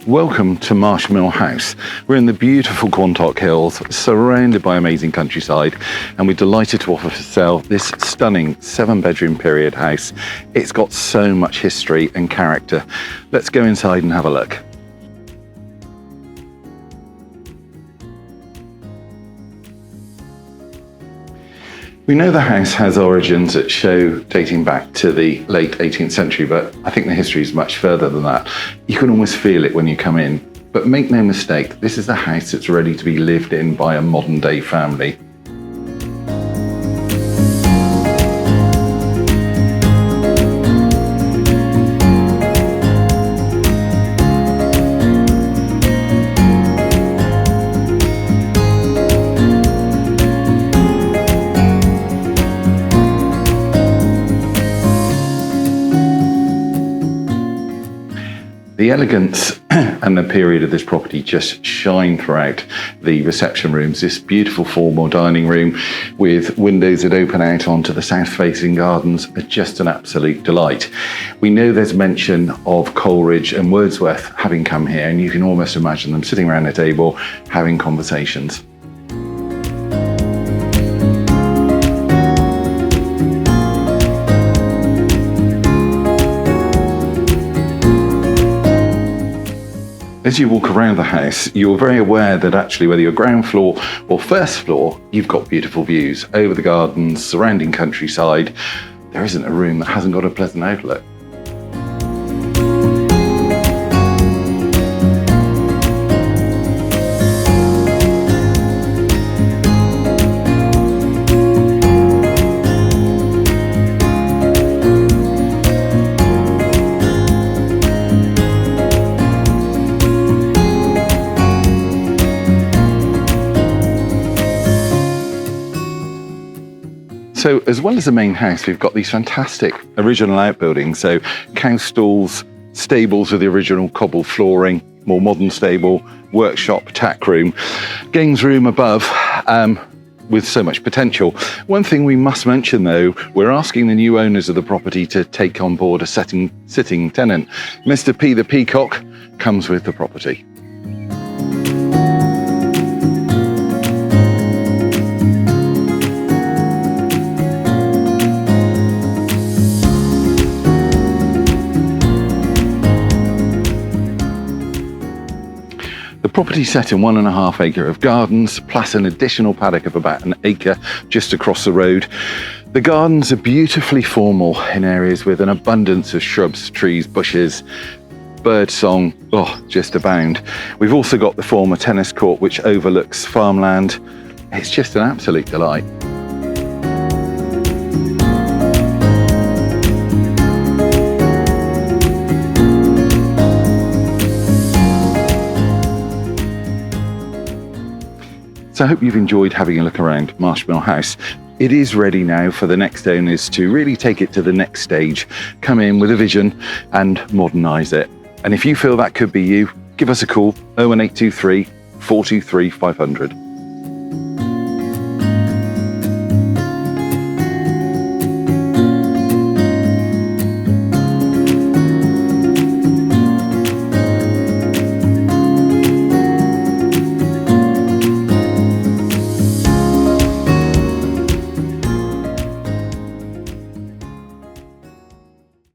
Welcome to Marsh Mill House. We're in the beautiful Quantocks Hills, surrounded by amazing countryside, and we're delighted to offer for sale this stunning 7-bedroom period house. It's got so much history and character. Let's go inside and have a look. We know the house has origins that show dating back to the late 18th century, but I think the history is much further than that. You can almost feel it when you come in. But make no mistake, this is a house that's ready to be lived in by a modern day family. The elegance and the period of this property just shine throughout the reception rooms. This beautiful formal dining room with windows that open out onto the south-facing gardens are just an absolute delight. We know there's mention of Coleridge and Wordsworth having come here, and you can almost imagine them sitting around a table having conversations. As you walk around the house, you're very aware that actually whether you're ground floor or first floor, you've got beautiful views over the gardens, surrounding countryside. There isn't a room that hasn't got a pleasant outlook. So as well as the main house, we've got these fantastic original outbuildings. So cow stalls, stables with the original cobble flooring, more modern stable, workshop, tack room, games room above, with so much potential. One thing we must mention though, we're asking the new owners of the property to take on board a sitting tenant. Mr. P the Peacock comes with the property. The property set in 1.5 acre of gardens, plus an additional paddock of about 1 acre just across the road. The gardens are beautifully formal in areas with an abundance of shrubs, trees, bushes, bird song, just abound. We've also got the former tennis court which overlooks farmland. It's just an absolute delight. So I hope you've enjoyed having a look around Marsh Mill House. It is ready now for the next owners to really take it to the next stage, come in with a vision and modernise it. And if you feel that could be you, give us a call, 01823 423 500.